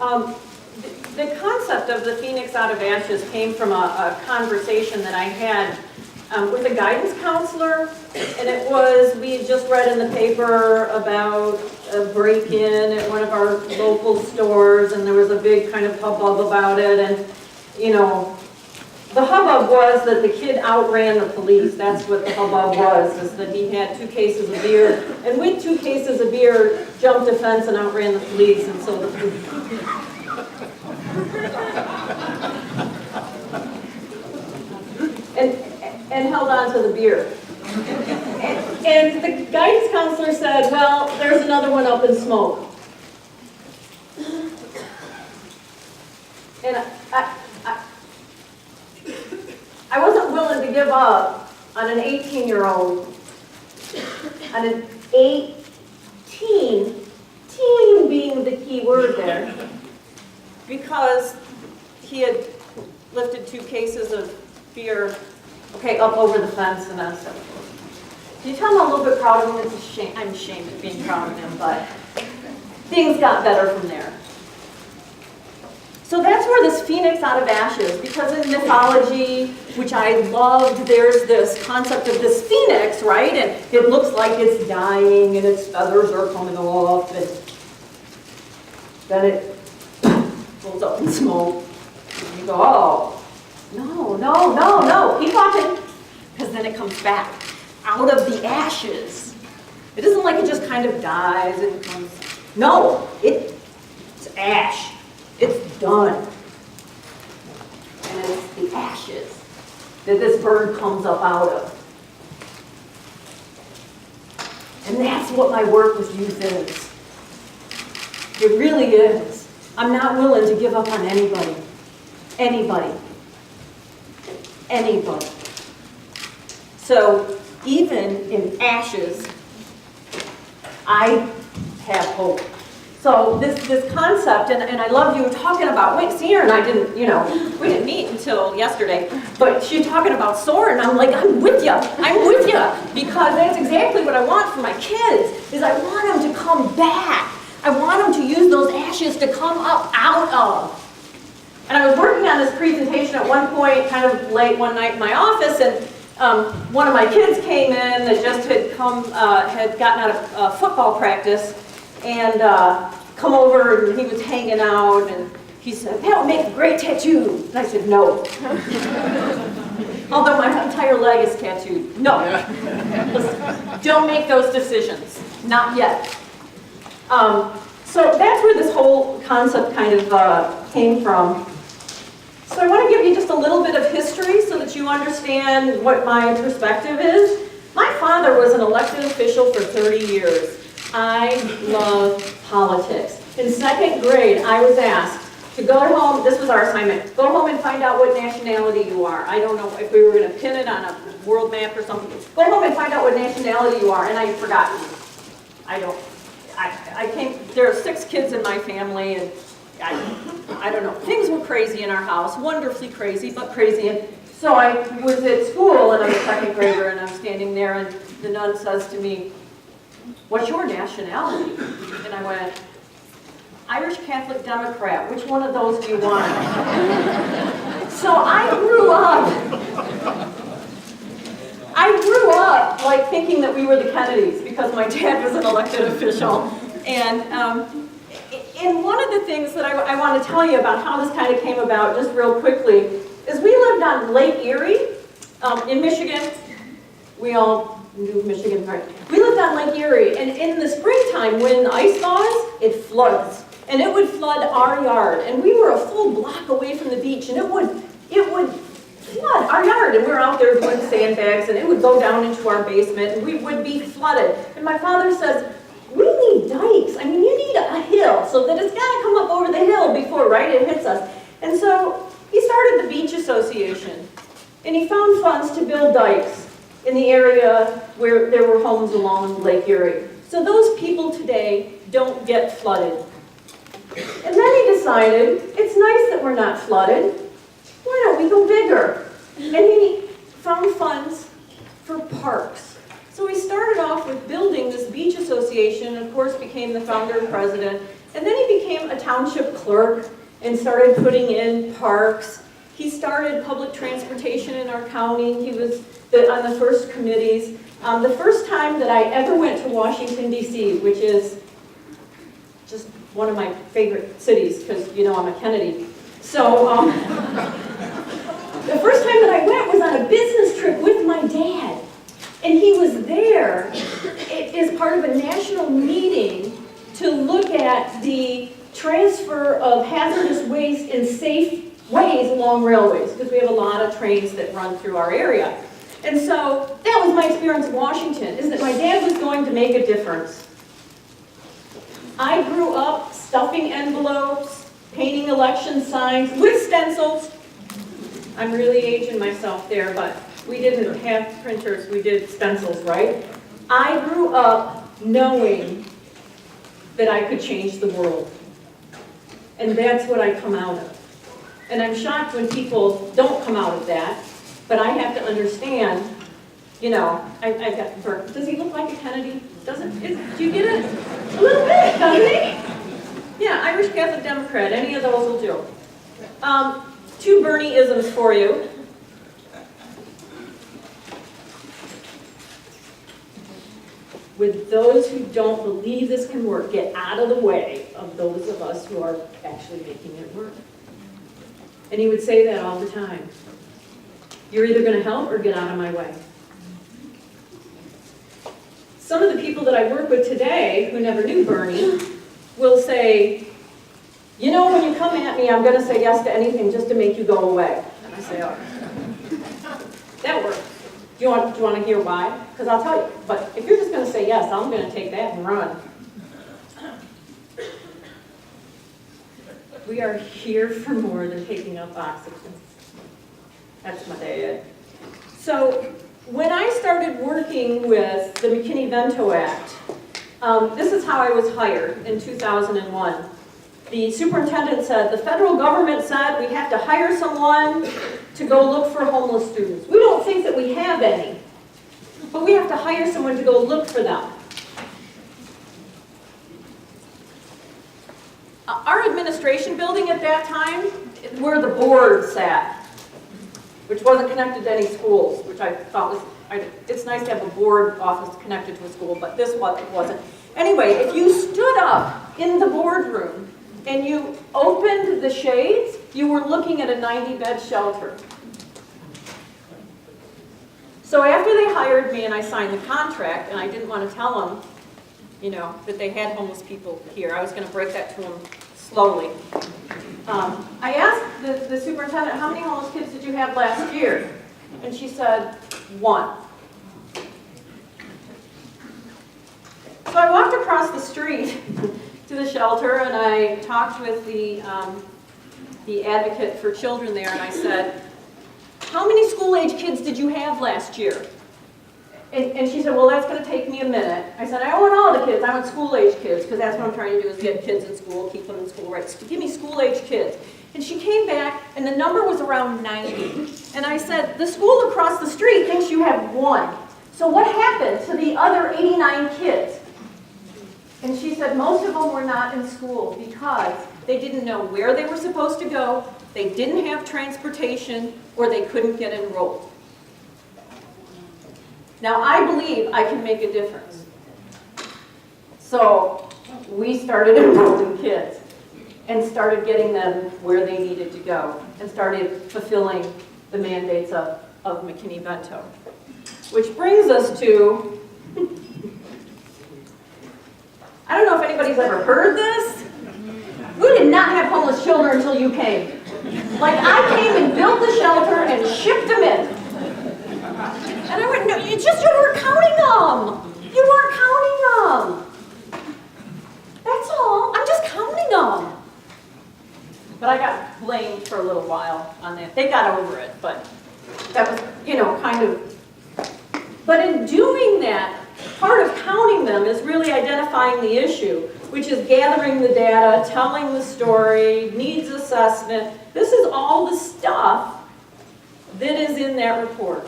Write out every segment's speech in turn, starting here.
The concept of the phoenix out of ashes came from a conversation that I had with a guidance counselor, and it was, we had just read in the paper about a break-in at one of our local stores, and there was a big kind of hubbub about it, and, you know, the hubbub was that the kid outran the police. That's what the hubbub was, is that he had 2 cases of beer, and with 2 cases of beer, jumped a fence and outran the police, and so the and held on to the beer. And the guidance counselor said, well, there's another one up in smoke. And I wasn't willing to give up on an 18-year-old, on an 18, teen being the key word there, because he had lifted 2 cases of beer, okay, up over the fence, and I said, can you tell I'm a little bit proud of him? It's a shame. I'm ashamed of being proud of him, but things got better from there. So that's where this phoenix out of ashes, because in mythology, which I loved, there's this concept of this phoenix, right? And it looks like it's dying and its feathers are coming off, and then it goes up in smoke. And you go, oh, no, keep watching, because then it comes back out of the ashes. It isn't like it just kind of dies and comes, no, it's ash. It's done. And it's the ashes that this bird comes up out of. And that's what my work with youth is. It really is. I'm not willing to give up on anybody. Anybody. Anybody. So even in ashes, I have hope. So this concept, and I love you talking about, wait, Sierra and I didn't, we didn't meet until yesterday, but she talking about Soren, and I'm like, I'm with you, because that's exactly what I want for my kids, is I want them to come back. I want them to use those ashes to come up out of. And I was working on this presentation at one point, kind of late one night in my office, and one of my kids came in that just had gotten out of football practice, and come over, and he was hanging out, and he said, that would make a great tattoo. And I said, no. Although my entire leg is tattooed. No. Listen, don't make those decisions. Not yet. So that's where this whole concept kind of came from. So I want to give you just a little bit of history so that you understand what my perspective is. My father was an elected official for 30 years. I love politics. In 2nd grade, I was asked to go home, this was our assignment, go home and find out what nationality you are. I don't know if we were going to pin it on a world map or something. Go home and find out what nationality you are, and I had forgotten. There are 6 kids in my family, and I don't know. Things were crazy in our house, wonderfully crazy, but crazy. And so I was at school, and I'm a 2nd grader, and I'm standing there, and the nun says to me, what's your nationality? And I went, Irish Catholic Democrat. Which one of those do you want? So I grew up like thinking that we were the Kennedys because my dad was an elected official. And one of the things that I want to tell you about how this kind of came about just real quickly is we lived on Lake Erie in Michigan. We all knew Michigan, right? We lived on Lake Erie, and in the springtime when the ice thaws, it floods. And it would flood our yard. And we were a full block away from the beach, and it would flood our yard. And we were out there doing sandbags, and it would go down into our basement, and we would be flooded. And my father says, we need dikes. I mean, you need a hill so that it's got to come up over the hill before, right, it hits us. And so he started the Beach Association, and he found funds to build dikes in the area where there were homes along Lake Erie. So those people today don't get flooded. And then he decided, it's nice that we're not flooded. Why don't we go bigger? And he found funds for parks. So he started off with building this beach association, and of course became the founder and president. And then he became a township clerk and started putting in parks. He started public transportation in our county. He was on the first committees. The first time that I ever went to Washington, D.C., which is just one of my favorite cities, because, you know, I'm a Kennedy. So, the first time that I went was on a business trip with my dad. And he was there as part of a national meeting to look at the transfer of hazardous waste in safe ways along railways, because we have a lot of trains that run through our area. And so that was my experience in Washington, is that my dad was going to make a difference. I grew up stuffing envelopes, painting election signs with stencils. I'm really aging myself there, but we didn't have printers, we did stencils, right? I grew up knowing that I could change the world. And that's what I come out of. And I'm shocked when people don't come out of that, but I have to understand, you know, I got Bert. Does he look like a Kennedy? Do you get it? A little bit, doesn't he? Yeah, Irish Catholic Democrat, any of those will do. 2 Bernie-isms for you. With those who don't believe this can work, get out of the way of those of us who are actually making it work. And he would say that all the time. You're either going to help or get out of my way. Some of the people that I work with today who never knew Bernie will say, you know, when you come at me, I'm going to say yes to anything just to make you go away. And I say, oh, that works. Do you want to hear why? Because I'll tell you. But if you're just going to say yes, I'm going to take that and run. We are here for more than taking up oxygen. That's my dad. So when I started working with the McKinney-Vento Act, this is how I was hired in 2001. The superintendent said, the federal government said we have to hire someone to go look for homeless students. We don't think that we have any, but we have to hire someone to go look for them. Our administration building at that time, where the board sat, which wasn't connected to any schools, which I thought was, it's nice to have a board office connected to a school, but this wasn't. Anyway, if you stood up in the boardroom and you opened the shades, you were looking at a 90-bed shelter. So after they hired me and I signed the contract, and I didn't want to tell them, you know, that they had homeless people here. I was going to break that to them slowly. I asked the superintendent, how many homeless kids did you have last year? And she said, 1. So I walked across the street to the shelter and I talked with the advocate for children there, and I said, how many school-age kids did you have last year? And she said, well, that's going to take me a minute. I said, I don't want all the kids. I want school-age kids, because that's what I'm trying to do, is get kids in school, keep them in school, right? So give me school-age kids. And she came back, and the number was around 90. And I said, the school across the street thinks you have 1. So what happened to the other 89 kids? And she said, most of them were not in school because they didn't know where they were supposed to go, they didn't have transportation, or they couldn't get enrolled. Now, I believe I can make a difference. So we started enrolling kids and started getting them where they needed to go and started fulfilling the mandates of McKinney-Vento. Which brings us to, I don't know if anybody's ever heard this. We did not have homeless children until you came. Like, I came and built the shelter and shipped them in. And I went, no, it's just you weren't counting them. You weren't counting them. That's all. I'm just counting them. But I got blamed for a little while on that. They got over it, but that was, you know, kind of. But in doing that, part of counting them is really identifying the issue, which is gathering the data, telling the story, needs assessment. This is all the stuff that is in that report.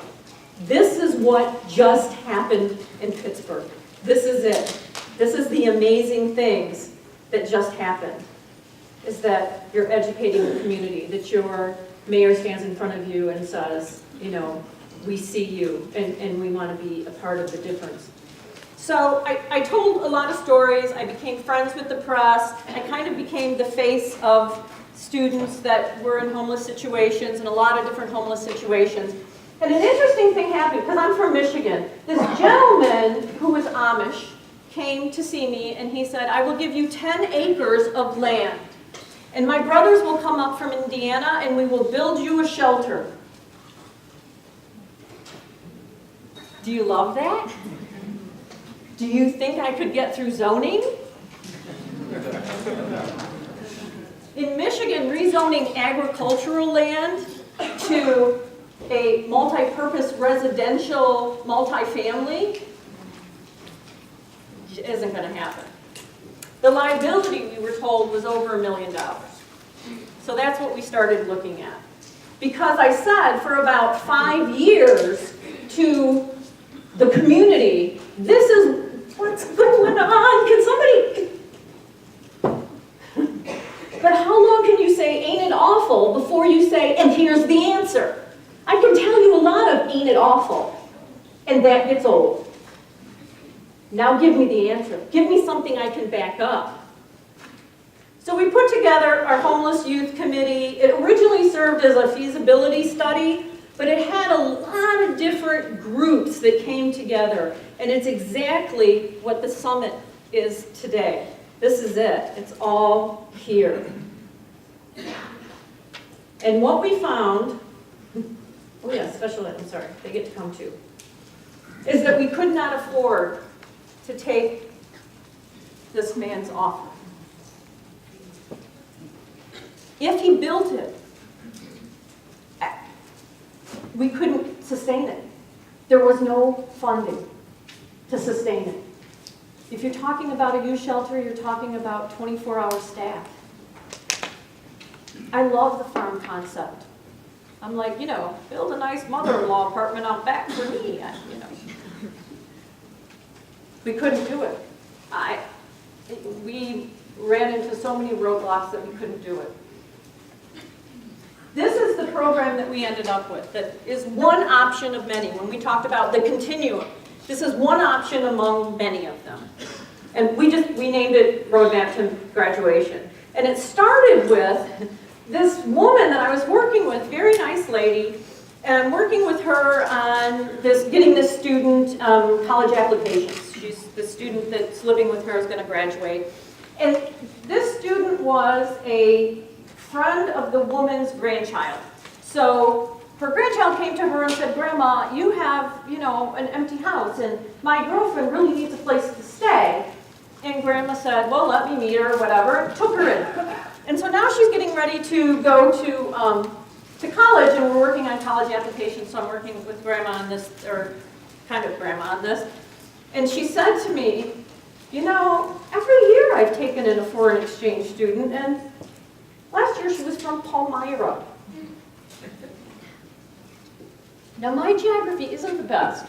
This is what just happened in Pittsburgh. This is it. This is the amazing things that just happened. is that you're educating the community, that your mayor stands in front of you and says, you know, we see you and we want to be a part of the difference. So I told a lot of stories. I became friends with the press. I kind of became the face of students that were in homeless situations, and a lot of different homeless situations. And an interesting thing happened, because I'm from Michigan. This gentleman who was Amish came to see me, and he said, I will give you 10 acres of land, and my brothers will come up from Indiana, and we will build you a shelter. Do you love that? Do you think I could get through zoning? In Michigan, rezoning agricultural land to a multi-purpose residential multifamily isn't going to happen. The liability, we were told, was over $1 million. So that's what we started looking at. Because I said for about 5 years to the community, this is what's going on. Can somebody... But how long can you say, ain't it awful, before you say, and here's the answer? I can tell you a lot of ain't it awful, and that gets old. Now give me the answer. Give me something I can back up. So we put together our Homeless Youth Committee. It originally served as a feasibility study, but it had a lot of different groups that came together, and it's exactly what the summit is today. This is it. It's all here. And what we found, oh yeah, special ed, I'm sorry, they get to come too, is that we could not afford to take this man's offer. If he built it, we couldn't sustain it. There was no funding to sustain it. If you're talking about a youth shelter, you're talking about 24-hour staff. I love the farm concept. I'm like, you know, build a nice mother-in-law apartment out back for me, you know. We couldn't do it. We ran into so many roadblocks that we couldn't do it. This is the program that we ended up with, that is one option of many. When we talked about the continuum, this is one option among many of them. And we named it Roadmap to Graduation. And it started with this woman that I was working with, very nice lady, and I'm working with her on getting this student college applications. The student that's living with her is going to graduate. And this student was a friend of the woman's grandchild. So her grandchild came to her and said, Grandma, you have, you know, an empty house, and my girlfriend really needs a place to stay. And Grandma said, well, let me meet her, or whatever, and took her in. And so now she's getting ready to go to college, and we're working on college applications, so I'm working with Grandma on this, or kind of Grandma on this. And she said to me, you know, every year I've taken in a foreign exchange student, and last year she was from Palmyra. Now my geography isn't the best,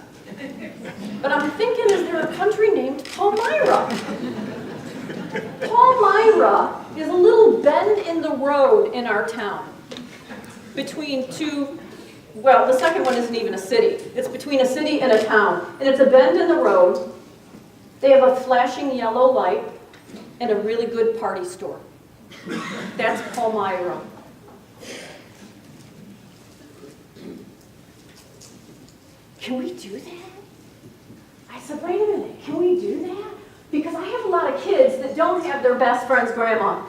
but I'm thinking, is there a country named Palmyra? Palmyra is a little bend in the road in our town between two, well, the second one isn't even a city. It's between a city and a town, and it's a bend in the road. They have a flashing yellow light and a really good party store. That's Palmyra. Can we do that? I said, wait a minute, can we do that? Because I have a lot of kids that don't have their best friend's grandma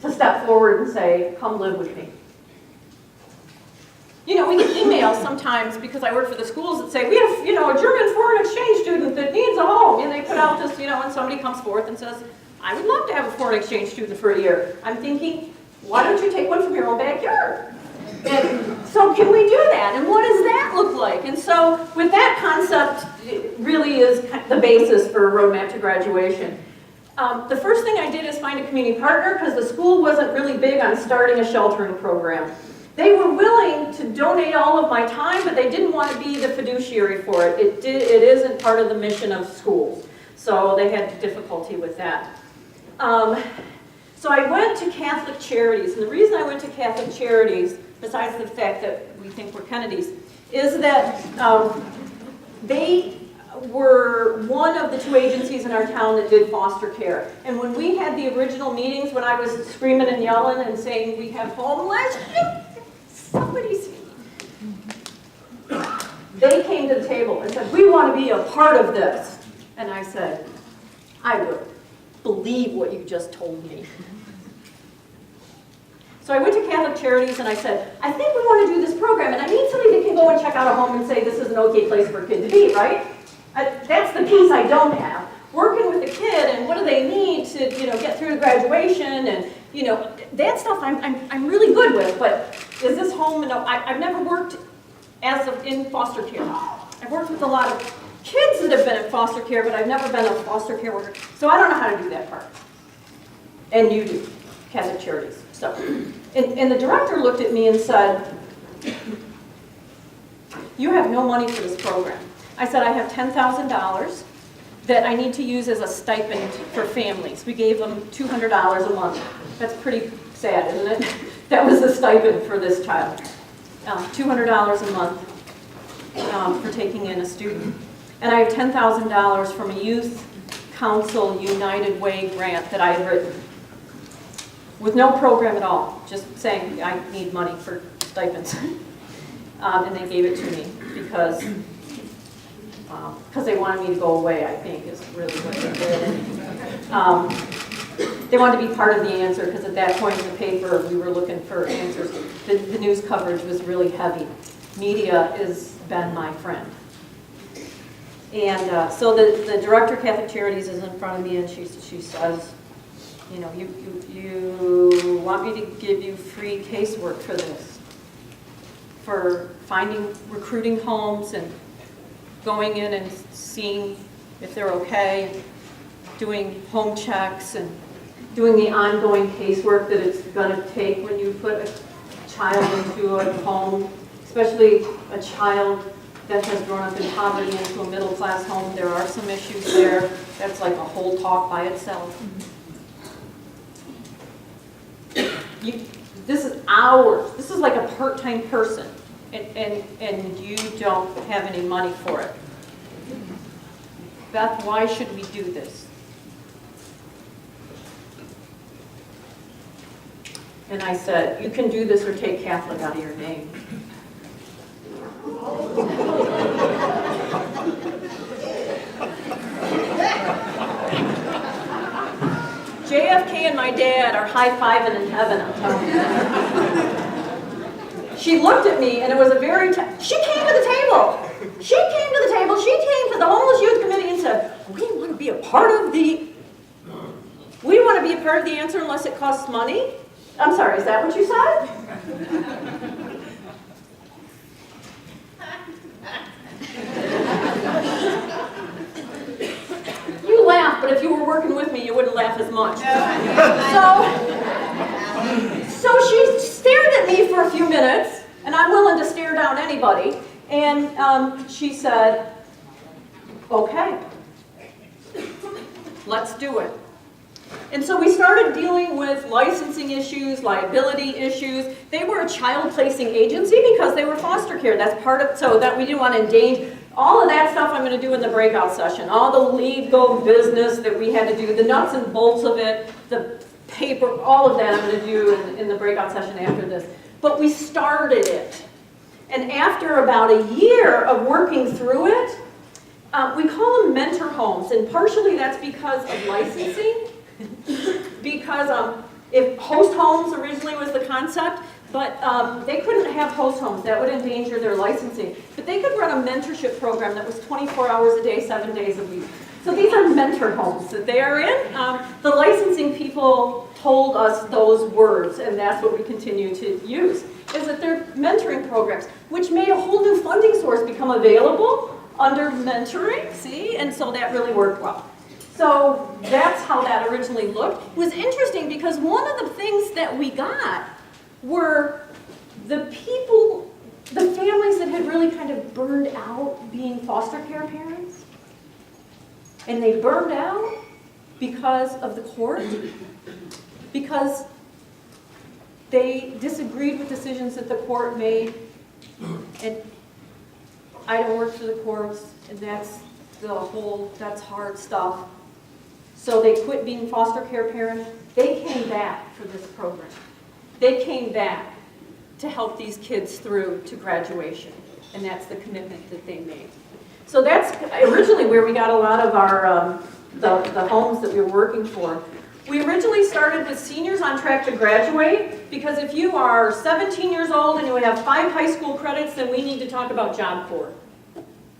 to step forward and say, come live with me. You know, we get emails sometimes, because I work for the schools, that say, we have, you know, a German foreign exchange student that needs a home. And they put out this, you know, and somebody comes forth and says, I would love to have a foreign exchange student for a year. I'm thinking, why don't you take one from your own backyard? And so can we do that? And what does that look like? And so with that concept, it really is the basis for a roadmap to graduation. The first thing I did is find a community partner, because the school wasn't really big on starting a sheltering program. They were willing to donate all of my time, but they didn't want to be the fiduciary for it. It isn't part of the mission of schools. So they had difficulty with that. So I went to Catholic Charities, and the reason I went to Catholic Charities, besides the fact that we think we're Kennedys, is that they were one of the 2 agencies in our town that did foster care. And when we had the original meetings, when I was screaming and yelling and saying we have homeless, somebody's, they came to the table and said, we want to be a part of this. And I said, I would believe what you just told me. So I went to Catholic Charities and I said, I think we want to do this program, and I need somebody that can go and check out a home and say this is an okay place for a kid to be, right? That's the piece I don't have. Working with a kid and what do they need to, get through graduation and, that stuff I'm really good with, but is this home, I've never worked in foster care. I've worked with a lot of kids that have been in foster care, but I've never been a foster care worker, so I don't know how to do that part. And you do, Catholic Charities. So, and the director looked at me and said, you have no money for this program. I said, I have $10,000 that I need to use as a stipend for families. We gave them $200 a month. That's pretty sad, isn't it? That was the stipend for this child. $200 a month for taking in a student. And I have $10,000 from a Youth Council United Way grant that I had written, with no program at all, just saying I need money for stipends. And they gave it to me because they wanted me to go away, I think, is really what they did. They wanted to be part of the answer, because at that point in the paper, we were looking for answers. The news coverage was really heavy. Media has been my friend. And so the director of Catholic Charities is in front of me, and she says, you want me to give you free casework for this, for recruiting homes and going in and seeing if they're okay, and doing home checks and doing the ongoing casework that it's going to take when you put a child into a home, especially a child that has grown up in poverty into a middle-class home. There are some issues there. That's like a whole talk by itself. This is hours. This is like a part-time person, and you don't have any money for it. Beth, why should we do this? And I said, you can do this or take Catholic out of your name. JFK and my dad are high-fiving in heaven, I'm telling you. She looked at me, and it was a very... She came to the table. She came to the table. She came to the Homeless Youth Committee and said, we want to be a part of the... We want to be a part of the answer unless it costs money. I'm sorry, is that what you said? You laugh, but if you were working with me, you wouldn't laugh as much. So she stared at me for a few minutes, and I'm willing to stare down anybody, and she said, okay, let's do it. And so we started dealing with licensing issues, liability issues. They were a child placing agency because they were foster care. That's part of, so that we didn't want to endanger. All of that stuff I'm going to do in the breakout session. All the legal business that we had to do, the nuts and bolts of it, the paper, all of that I'm going to do in the breakout session after this. But we started it. And after about a year of working through it, we call them mentor homes. And partially that's because of licensing. Because if host homes originally was the concept, but they couldn't have host homes. That would endanger their licensing. But they could run a mentorship program that was 24 hours a day, 7 days a week. So these are mentor homes that they are in. The licensing people told us those words, and that's what we continue to use, is that they're mentoring programs, which made a whole new funding source become available under mentoring, see? And so that really worked well. So that's how that originally looked. It was interesting because one of the things that we got were the people, the families that had really kind of burned out being foster care parents. And they burned out because of the court, because they disagreed with decisions that the court made, and I don't work for the courts, and that's hard stuff. So they quit being foster care parents. They came back for this program. They came back to help these kids through to graduation, and that's the commitment that they made. So that's originally where we got a lot of our the homes that we were working for. We originally started with seniors on track to graduate, because if you are 17 years old and you have 5 high school credits, then we need to talk about Job Corps.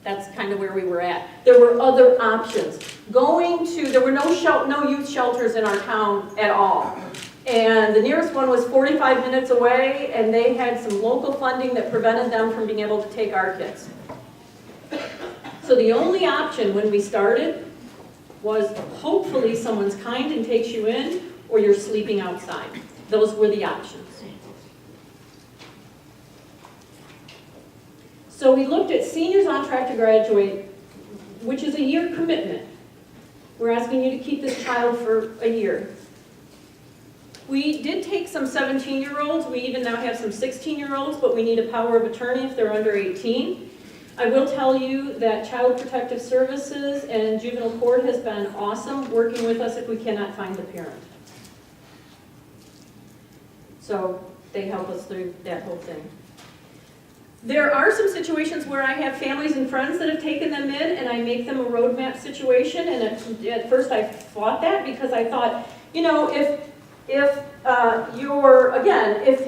That's kind of where we were at. There were other options. There were no youth shelters in our town at all. And the nearest one was 45 minutes away, and they had some local funding that prevented them from being able to take our kids. So the only option when we started was hopefully someone's kind and takes you in, or you're sleeping outside. Those were the options. So we looked at seniors on track to graduate, which is a year commitment. We're asking you to keep this child for a year. We did take some 17-year-olds. We even now have some 16-year-olds, but we need a power of attorney if they're under 18. I will tell you that Child Protective Services and Juvenile Court has been awesome working with us if we cannot find the parent. So they help us through that whole thing. There are some situations where I have families and friends that have taken them in, and I make them a roadmap situation. And at first I fought that, because I thought, you know, if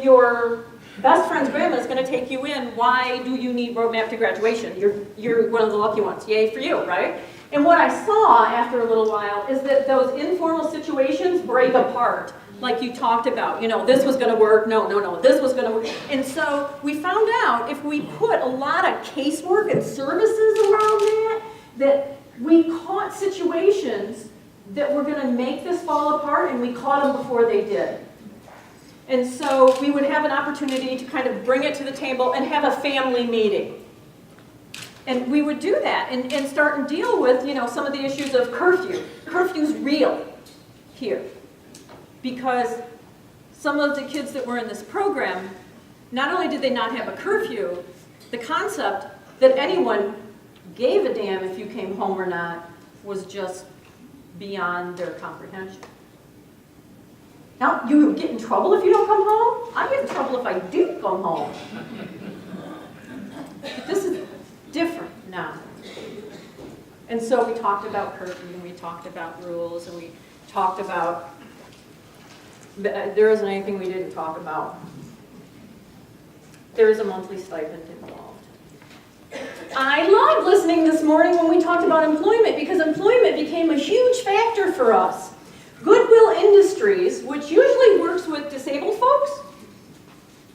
your best friend's grandma is going to take you in, why do you need roadmap to graduation? You're one of the lucky ones. Yay for you, right? And what I saw after a little while is that those informal situations break apart. Like you talked about, you know, this was going to work, no, this was going to work. And so we found out if we put a lot of casework and services around that we caught situations that were going to make this fall apart, and we caught them before they did. And so we would have an opportunity to kind of bring it to the table and have a family meeting. And we would do that and start and deal with, you know, some of the issues of curfew. Curfew's real here. Because some of the kids that were in this program, not only did they not have a curfew, the concept that anyone gave a damn if you came home or not was just beyond their comprehension. Now, you get in trouble if you don't come home? I get in trouble if I do come home. But this is different now. And so we talked about curfew, and we talked about rules, and we talked about... There isn't anything we didn't talk about. There is a monthly stipend involved. I loved listening this morning when we talked about employment, because employment became a huge factor for us. Goodwill Industries, which usually works with disabled folks,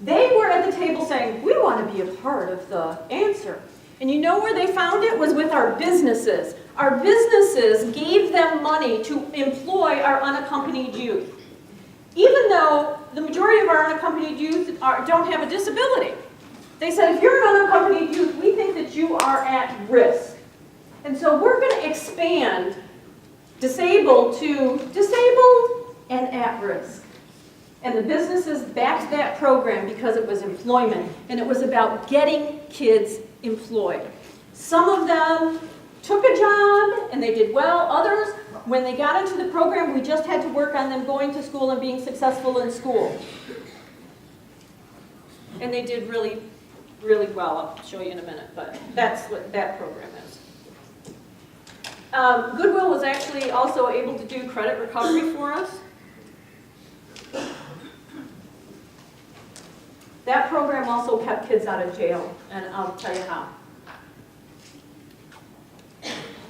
they were at the table saying, we want to be a part of the answer. And you know where they found it? Was with our businesses. Our businesses gave them money to employ our unaccompanied youth. Even though the majority of our unaccompanied youth don't have a disability. They said, if you're an unaccompanied youth, we think that you are at risk. And so we're going to expand disabled to disabled and at risk. And the businesses backed that program because it was employment, and it was about getting kids employed. Some of them took a job and they did well. Others, when they got into the program, we just had to work on them going to school and being successful in school. And they did really, really well. I'll show you in a minute, but that's what that program is. Goodwill was actually also able to do credit recovery for us. That program also kept kids out of jail, and I'll tell you how.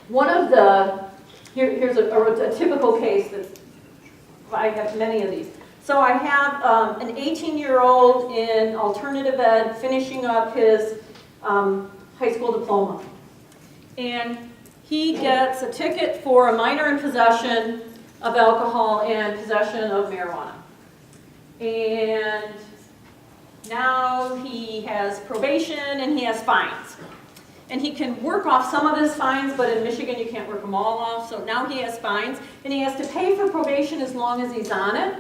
One of the, here's a typical case that I have many of these. So I have an 18-year-old in alternative ed finishing up his high school diploma. And he gets a ticket for a minor in possession of alcohol and possession of marijuana. And now he has probation and he has fines. And he can work off some of his fines, but in Michigan you can't work them all off. So now he has fines, and he has to pay for probation as long as he's on it.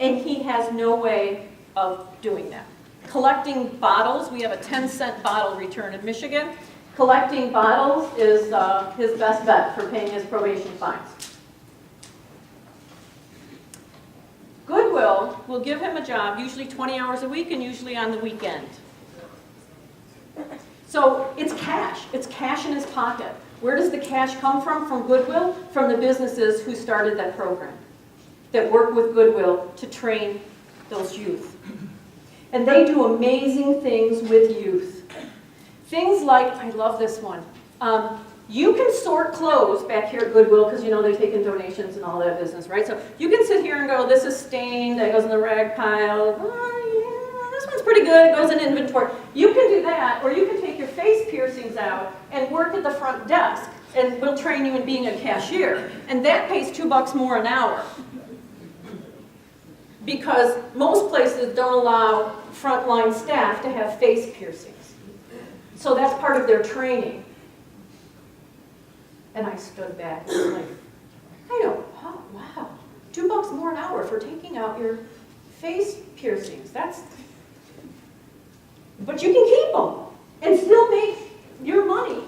And he has no way of doing that. Collecting bottles, we have a 10-cent bottle return in Michigan. Collecting bottles is his best bet for paying his probation fines. Goodwill will give him a job, usually 20 hours a week and usually on the weekend. So it's cash in his pocket. Where does the cash come from? From Goodwill? From the businesses who started that program, that work with Goodwill to train those youth. And they do amazing things with youth. Things like, I love this one. You can sort clothes back here at Goodwill, because you know they take in donations and all that business, right? So you can sit here and go, this is stained, that goes in the rag pile. Oh, yeah, this one's pretty good, it goes in inventory. You can do that, or you can take your face piercings out and work at the front desk, and we'll train you in being a cashier. And that pays $2 more an hour. Because most places don't allow frontline staff to have face piercings. So that's part of their training. And I stood back and was like, I know, oh, wow, $2 more an hour for taking out your face piercings. But you can keep them and still make your money.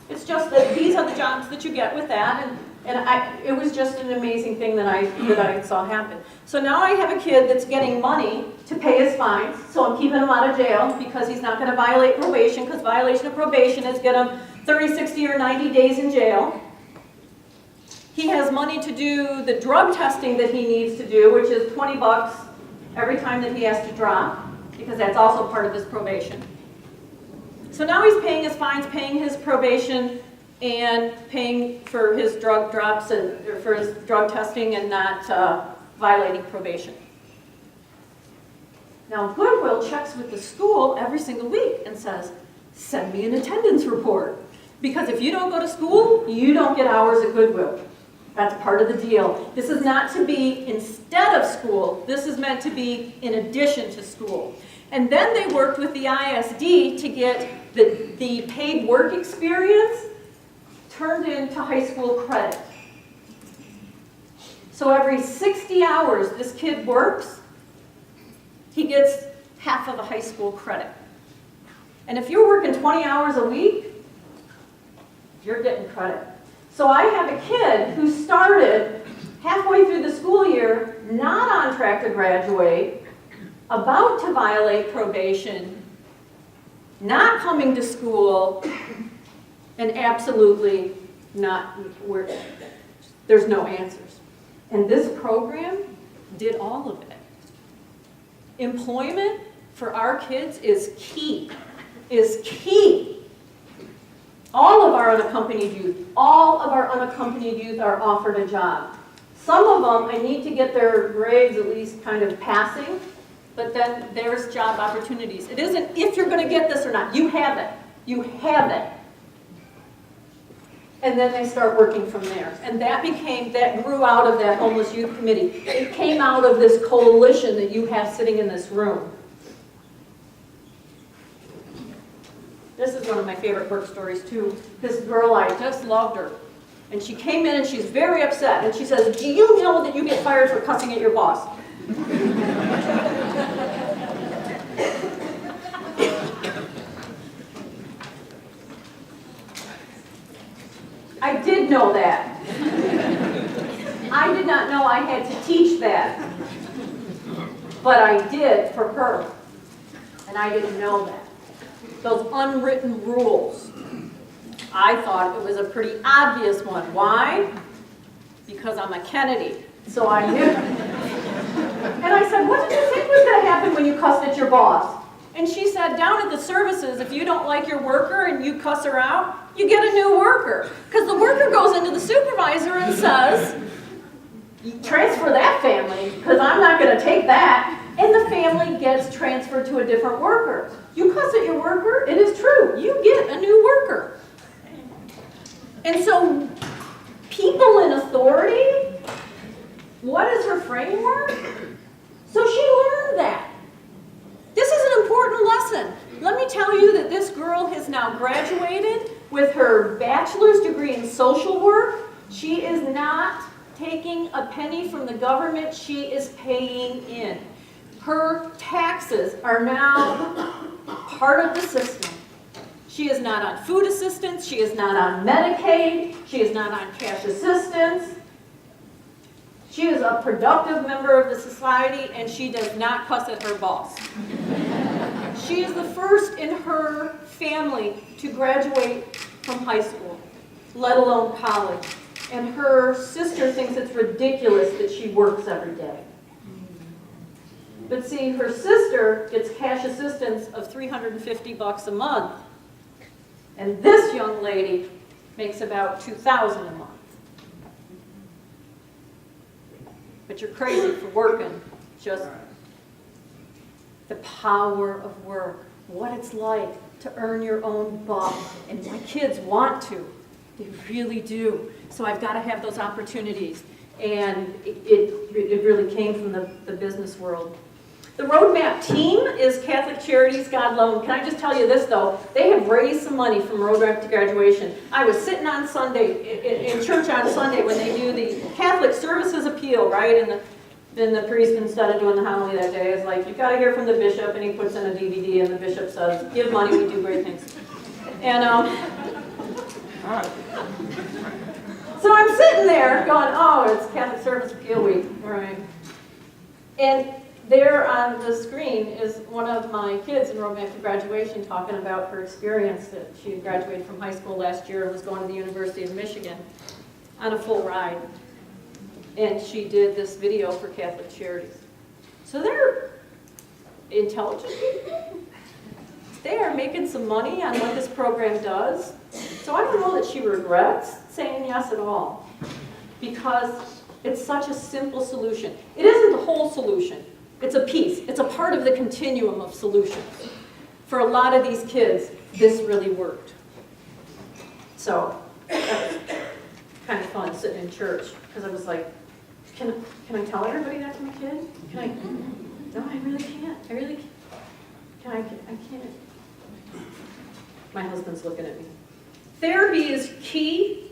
It's just that these are the jobs that you get with that, and it was just an amazing thing that I saw happen. So now I have a kid that's getting money to pay his fines, so I'm keeping him out of jail because he's not going to violate probation, because violation of probation is get him 30, 60, or 90 days in jail. He has money to do the drug testing that he needs to do, which is $20 every time that he has to drop, because that's also part of his probation. So now he's paying his fines, paying his probation, and paying for his drug drops and for his drug testing and not violating probation. Now Goodwill checks with the school every single week and says, send me an attendance report. Because if you don't go to school, you don't get hours at Goodwill. That's part of the deal. This is not to be instead of school. This is meant to be in addition to school. And then they worked with the ISD to get the paid work experience turned into high school credit. So every 60 hours this kid works, he gets half of a high school credit. And if you're working 20 hours a week, you're getting credit. So I have a kid who started halfway through the school year, not on track to graduate, about to violate probation, not coming to school, and absolutely not, there's no answers. And this program did all of it. Employment for our kids is key, All of our unaccompanied youth are offered a job. Some of them, I need to get their grades at least kind of passing, but then there's job opportunities. It isn't if you're going to get this or not. You have it. You have it. And then they start working from there. And that grew out of that homeless youth committee. It came out of this coalition that you have sitting in this room. This is one of my favorite work stories too. This girl, I just loved her. And she came in and she's very upset. And she says, do you know that you get fired for cussing at your boss? I did know that. I did not know I had to teach that. But I did for her. And I didn't know that. Those unwritten rules. I thought it was a pretty obvious one. Why? Because I'm a Kennedy. So I knew. And I said, what did you think was going to happen when you cussed at your boss? And she said, down at the services, if you don't like your worker and you cuss her out, you get a new worker. Because the worker goes into the supervisor and says, transfer that family, because I'm not going to take that. And the family gets transferred to a different worker. You cuss at your worker, it is true. You get a new worker. And so, people in authority, what is her framework? So she learned that. This is an important lesson. Let me tell you that this girl has now graduated with her bachelor's degree in social work. She is not taking a penny from the government, she is paying in. Her taxes are now part of the system. She is not on food assistance, she is not on Medicaid, she is not on cash assistance. She is a productive member of the society, and she does not cuss at her boss. She is the first in her family to graduate from high school, let alone college. And her sister thinks it's ridiculous that she works every day. But see, her sister gets cash assistance of $350 a month. And this young lady makes about $2,000 a month. But you're crazy for working. Just the power of work, what it's like to earn your own buck. And my kids want to. They really do. So I've got to have those opportunities. And it really came from the business world. The Roadmap team is Catholic Charities God Loan. Can I just tell you this, though? They have raised some money from Roadmap to graduation. I was sitting on Sunday, in church on Sunday, when they do the Catholic Services Appeal, right? And then the priest, instead of doing the homily that day, is like, you've got to hear from the bishop, and he puts in a DVD, and the bishop says, give money, we do great things. And so I'm sitting there going, oh, it's Catholic Service Appeal Week, right? And there on the screen is one of my kids in Roadmap to graduation talking about her experience that she had graduated from high school last year and was going to the University of Michigan on a full ride. And she did this video for Catholic Charities. So they're intelligent people. They are making some money on what this program does. So I don't know that she regrets saying yes at all, because it's such a simple solution. It isn't the whole solution. It's a piece. It's a part of the continuum of solutions. For a lot of these kids, this really worked. So that was kind of fun sitting in church, because I was like, can I tell everybody that to my kid? Can I? No, I really can't. I really can't. I can't. My husband's looking at me. Therapy is key,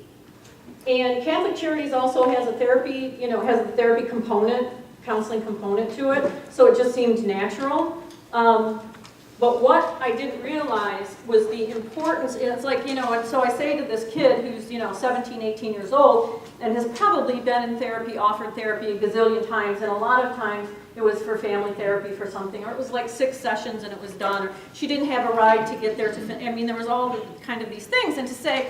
and Catholic Charities also has a therapy, has a therapy component, counseling component to it, so it just seemed natural. But what I didn't realize was the importance. It's like, and so I say to this kid who's, 17, 18 years old, and has probably been in therapy, offered therapy a gazillion times, and a lot of times it was for family therapy for something, or it was like 6 sessions and it was done, or she didn't have a ride to get there to finish. There was all kind of these things. And to say,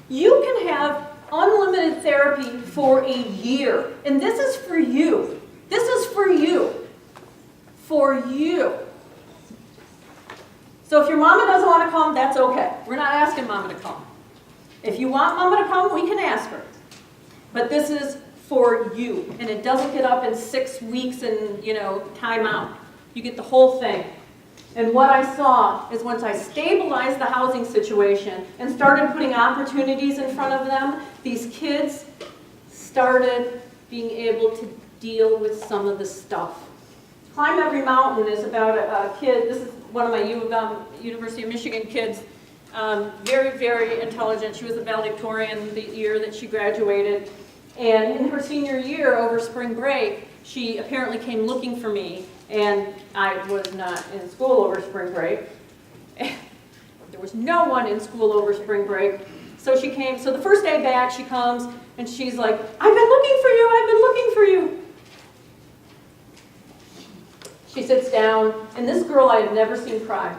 you can have unlimited therapy for a year, and this is for you. This is for you. For you. So if your mama doesn't want to come, that's okay. We're not asking mama to come. If you want mama to come, we can ask her. But this is for you. And it doesn't get up in 6 weeks and, time out. You get the whole thing. And what I saw is once I stabilized the housing situation and started putting opportunities in front of them, these kids started being able to deal with some of the stuff. Climb Every Mountain is about a kid. This is one of my University of Michigan kids. Very, very intelligent. She was a valedictorian the year that she graduated. And in her senior year, over spring break, she apparently came looking for me. And I was not in school over spring break. There was no one in school over spring break. So she came. So the first day back, she comes and she's like, I've been looking for you. I've been looking for you. She sits down, and this girl I had never seen cry.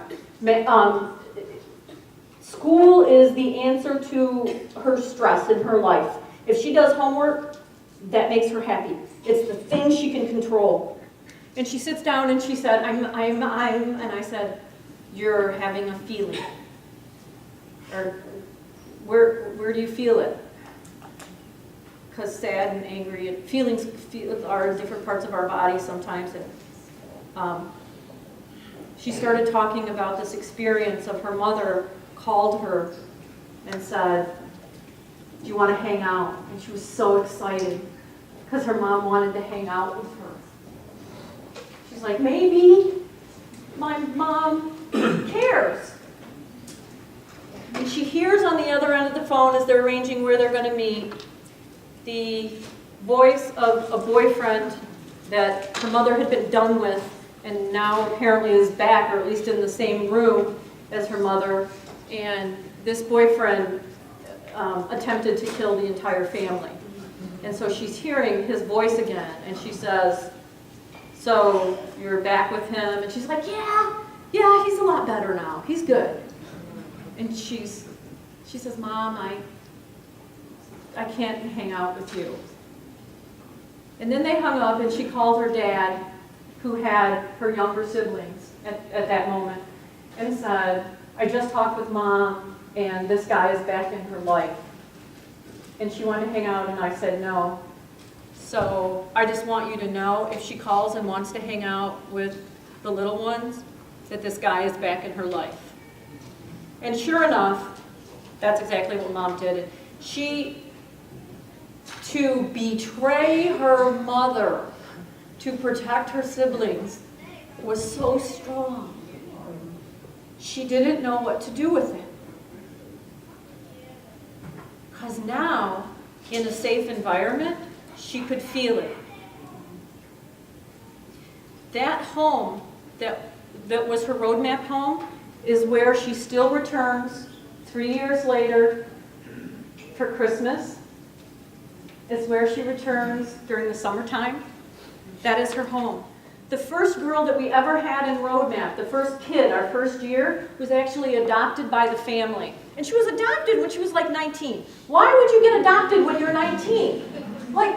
School is the answer to her stress in her life. If she does homework, that makes her happy. It's the thing she can control. And she sits down and she said, and I said, you're having a feeling. Or, where do you feel it? Because sad and angry, feelings are in different parts of our body sometimes. She started talking about this experience of her mother called her and said, do you want to hang out? And she was so excited because her mom wanted to hang out with her. She's like, maybe my mom cares. And she hears on the other end of the phone as they're arranging where they're going to meet, the voice of a boyfriend that her mother had been done with and now apparently is back, or at least in the same room as her mother. And this boyfriend attempted to kill the entire family. And so she's hearing his voice again, and she says, so you're back with him? And she's like, yeah, he's a lot better now. He's good. And she says, Mom, I can't hang out with you. And then they hung up, and she called her dad, who had her younger siblings at that moment, and said, I just talked with Mom, and this guy is back in her life. And she wanted to hang out, and I said no. So I just want you to know, if she calls and wants to hang out with the little ones, that this guy is back in her life. And sure enough, that's exactly what Mom did. To betray her mother, to protect her siblings, was so strong. She didn't know what to do with it. Because now, in a safe environment, she could feel it. That home, that was her roadmap home, is where she still returns 3 years later for Christmas. It's where she returns during the summertime. That is her home. The first girl that we ever had in Roadmap, the first kid, our first year, was actually adopted by the family. And she was adopted when she was like 19. Why would you get adopted when you're 19? Like,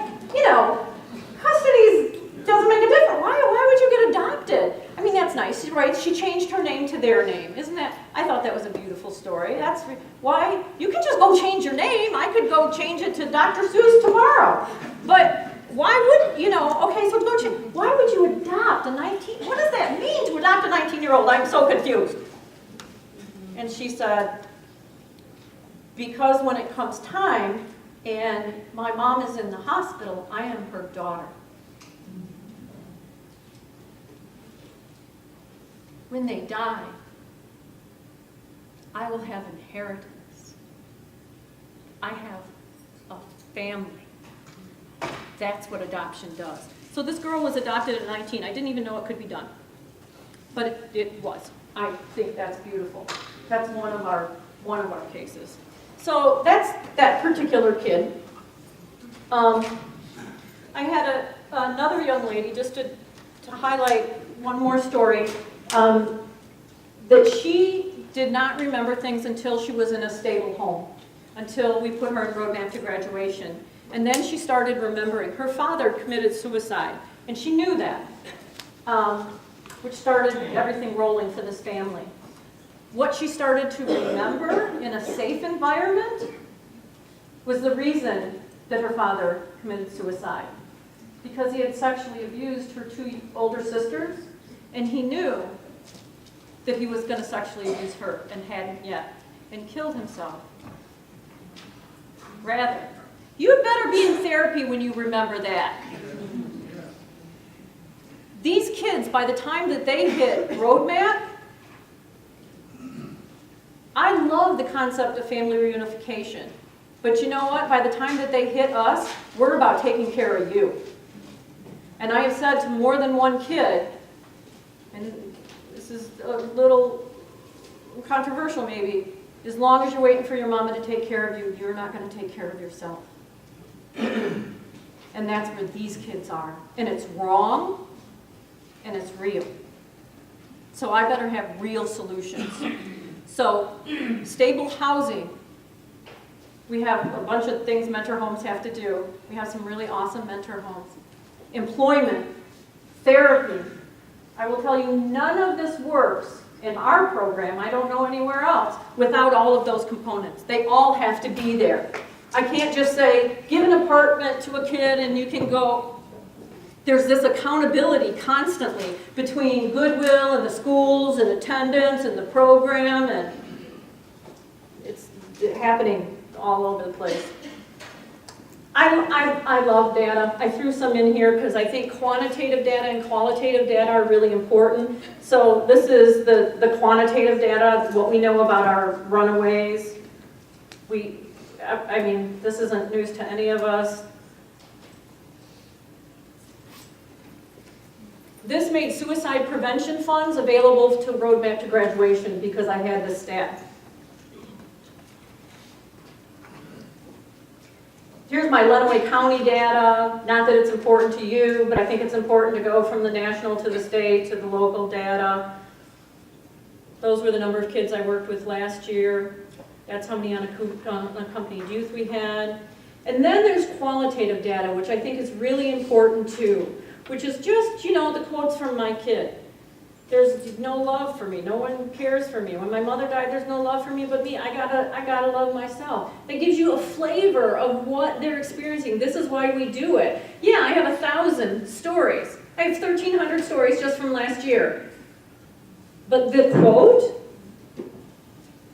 custody doesn't make a difference. Why would you get adopted? I mean, that's nice, right? She changed her name to their name. Isn't that? I thought that was a beautiful story. That's why you can just go change your name. I could go change it to Dr. Seuss tomorrow. But why would, okay, so go change. Why would you adopt a 19? What does that mean to adopt a 19-year-old? I'm so confused. And she said, because when it comes time and my mom is in the hospital, I am her daughter. When they die, I will have inheritance. I have a family. That's what adoption does. So this girl was adopted at 19. I didn't even know it could be done. But it was. I think that's beautiful. That's one of our cases. So that's that particular kid. I had another young lady, just to highlight one more story, that she did not remember things until she was in a stable home, until we put her in roadmap to graduation. And then she started remembering. Her father committed suicide, and she knew that, which started everything rolling for this family. What she started to remember in a safe environment was the reason that her father committed suicide. Because he had sexually abused her 2 older sisters, and he knew that he was going to sexually abuse her and hadn't yet, and killed himself. Rather, you'd better be in therapy when you remember that. These kids, by the time that they hit roadmap, I love the concept of family reunification. But you know what? By the time that they hit us, we're about taking care of you. And I have said to more than one kid, and this is a little controversial maybe, as long as you're waiting for your mama to take care of you, you're not going to take care of yourself. And that's where these kids are. And it's wrong, and it's real. So I better have real solutions. So, stable housing. We have a bunch of things mentor homes have to do. We have some really awesome mentor homes. Employment, therapy. I will tell you, none of this works in our program, I don't know anywhere else, without all of those components. They all have to be there. I can't just say, give an apartment to a kid and you can go. There's this accountability constantly between Goodwill and the schools and attendance and the program, and it's happening all over the place. I love data. I threw some in here because I think quantitative data and qualitative data are really important. So this is the quantitative data, what we know about our runaways. I mean, this isn't news to any of us. This made suicide prevention funds available to Roadmap to Graduation because I had this stat. Here's my Lenawee County data. Not that it's important to you, but I think it's important to go from the national to the state to the local data. Those were the number of kids I worked with last year. That's how many unaccompanied youth we had. And then there's qualitative data, which I think is really important too, which is just, the quotes from my kid. There's no love for me. No one cares for me. When my mother died, there's no love for me but me. I gotta love myself. That gives you a flavor of what they're experiencing. This is why we do it. Yeah, I have 1,000 stories. I have 1,300 stories just from last year. But the quote,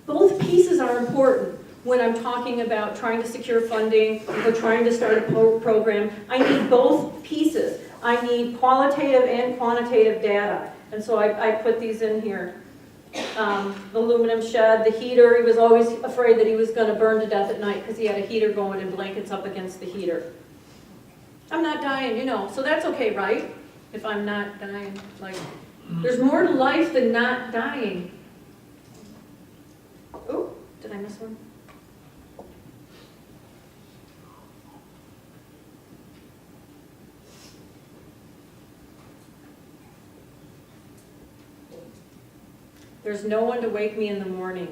both pieces are important when I'm talking about trying to secure funding or trying to start a program. I need both pieces. I need qualitative and quantitative data. And so I put these in here. The aluminum shed, the heater, he was always afraid that he was going to burn to death at night because he had a heater going and blankets up against the heater. I'm not dying, so that's okay, right? If I'm not dying, there's more to life than not dying. Oh, did I miss one? There's no one to wake me in the morning.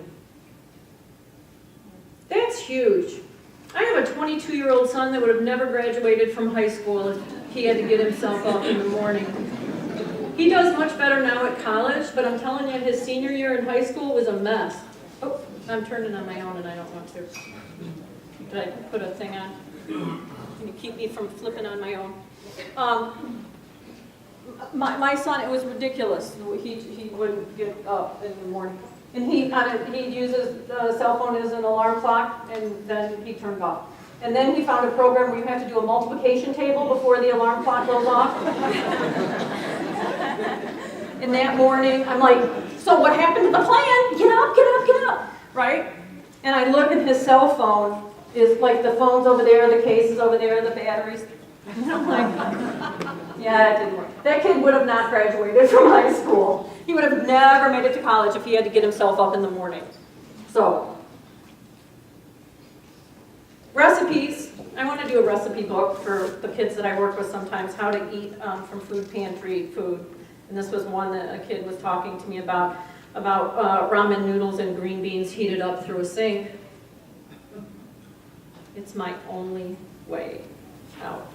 That's huge. I have a 22-year-old son that would have never graduated from high school if he had to get himself up in the morning. He does much better now at college, but I'm telling you, his senior year in high school was a mess. Oh, I'm turning on my own and I don't want to. Did I put a thing on? Can you keep me from flipping on my own? My son, it was ridiculous. He wouldn't get up in the morning. And he uses the cell phone as an alarm clock, and then he turned off. And then he found a program where you have to do a multiplication table before the alarm clock goes off. And that morning, I'm like, so what happened to the plan? Get up, get up, get up, right? And I look at his cell phone, is like the phone's over there, the case is over there, the batteries. And I'm like, yeah, it didn't work. That kid would have not graduated from high school. He would have never made it to college if he had to get himself up in the morning. So, recipes. I want to do a recipe book for the kids that I work with sometimes, how to eat from food pantry food. And this was one that a kid was talking to me about ramen noodles and green beans heated up through a sink. It's my only way out.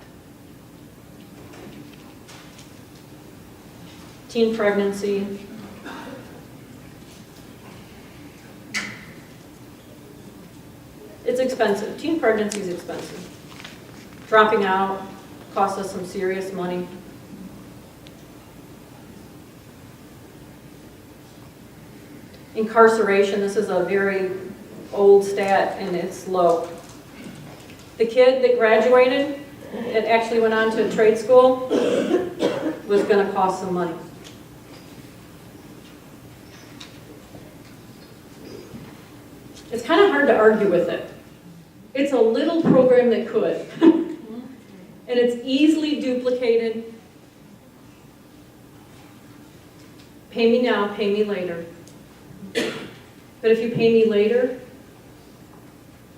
Teen pregnancy. It's expensive. Teen pregnancy is expensive. Dropping out costs us some serious money. Incarceration, this is a very old stat and it's low. The kid that graduated, that actually went on to trade school, was going to cost some money. It's kind of hard to argue with it. It's a little program that could. And it's easily duplicated. Pay me now, pay me later. But if you pay me later,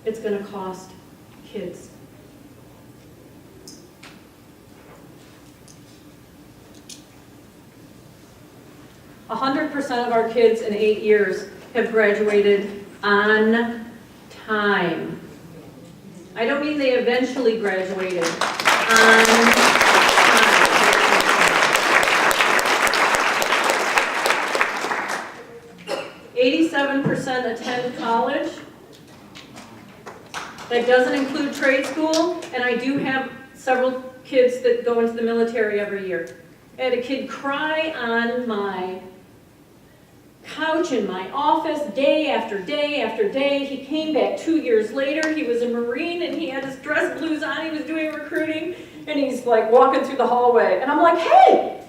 it's going to cost kids. A 100% of our kids in 8 years have graduated on time. I don't mean they eventually graduated. On time. 87% attend college. That doesn't include trade school, and I do have several kids that go into the military every year. I had a kid cry on my couch in my office day after day after day. He came back 2 years later. He was a Marine and he had his dress blues on. He was doing recruiting and he's like walking through the hallway. And I'm like, hey,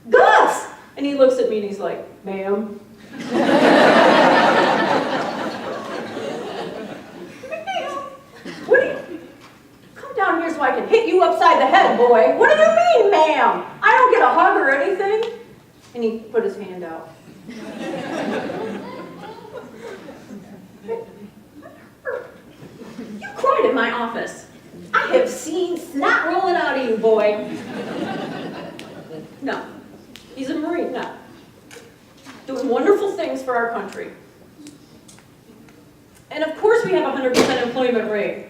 Gus! And he looks at me and he's like, ma'am. What do you, come down here so I can hit you upside the head, boy. What do you mean, ma'am? I don't get a hug or anything? And he put his hand out. You cried in my office. I have seen snot rolling out of you, boy. No. He's a Marine now. Doing wonderful things for our country. And of course we have a 100% employment rate.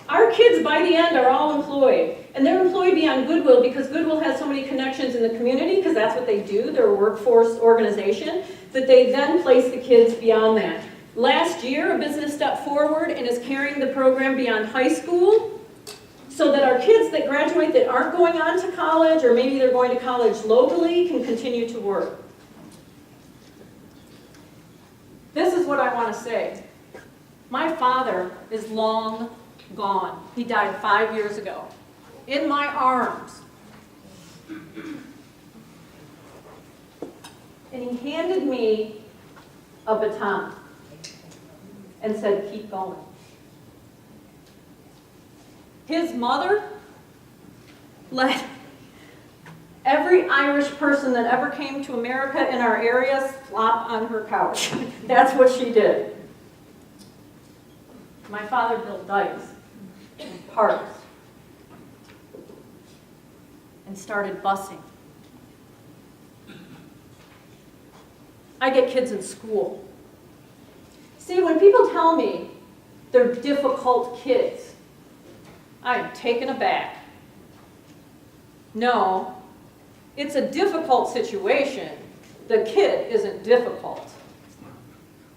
Our kids by the end are all employed. And they're employed beyond Goodwill because Goodwill has so many connections in the community, because that's what they do. They're a workforce organization, that they then place the kids beyond that. Last year, a business stepped forward and is carrying the program beyond high school so that our kids that graduate that aren't going on to college, or maybe they're going to college locally, can continue to work. This is what I want to say. My father is long gone. He died 5 years ago. In my arms. And he handed me a baton and said, keep going. His mother let every Irish person that ever came to America in our area flop on her couch. That's what she did. My father built dikes and parks and started busing. I get kids in school. See, when people tell me they're difficult kids, I am taken aback. No, it's a difficult situation. The kid isn't difficult.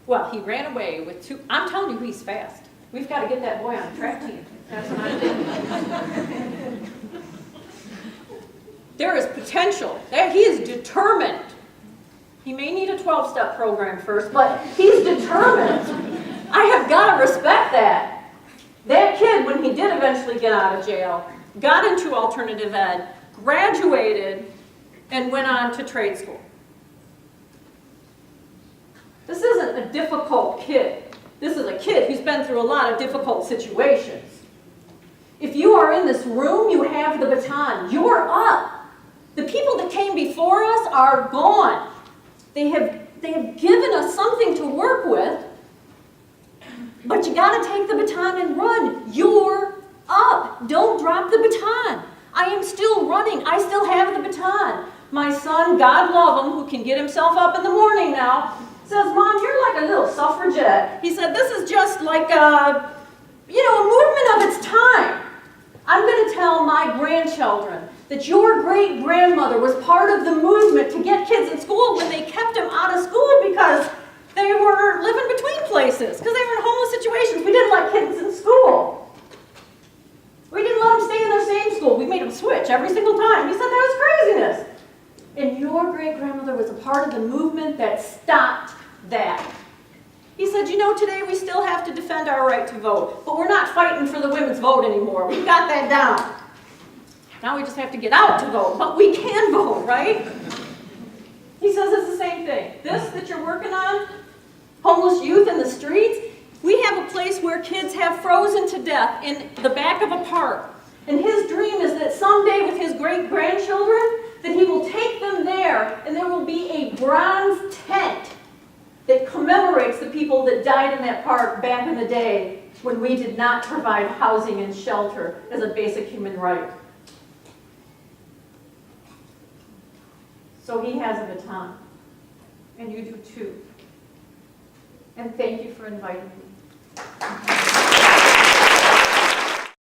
Well, he ran away with two. I'm telling you, he's fast. We've got to get that boy on the track team. That's what I'm thinking. There is potential. He is determined. He may need a 12-step program first, but he's determined. I have got to respect that. That kid, when he did eventually get out of jail, got into alternative ed, graduated, and went on to trade school. This isn't a difficult kid. This is a kid who's been through a lot of difficult situations. If you are in this room, you have the baton. You're up. The people that came before us are gone. They have given us something to work with, but you got to take the baton and run. You're up. Don't drop the baton. I am still running. I still have the baton. My son, God love him, who can get himself up in the morning now, says, Mom, you're like a little suffragette. He said, this is just like a movement of its time. I'm going to tell my grandchildren that your great-grandmother was part of the movement to get kids in school when they kept them out of school because they were living between places, because they were in homeless situations. We didn't let kids in school. We didn't let them stay in their same school. We made them switch every single time. He said that was craziness. And your great-grandmother was a part of the movement that stopped that. He said, today we still have to defend our right to vote, but we're not fighting for the women's vote anymore. We've got that down. Now we just have to get out to vote, but we can vote, right? He says it's the same thing. This that you're working on, homeless youth in the streets, we have a place where kids have frozen to death in the back of a park. And his dream is that someday with his great-grandchildren, that he will take them there and there will be a bronze tent that commemorates the people that died in that park back in the day when we did not provide housing and shelter as a basic human right. So he has a baton, and you do too. And thank you for inviting me.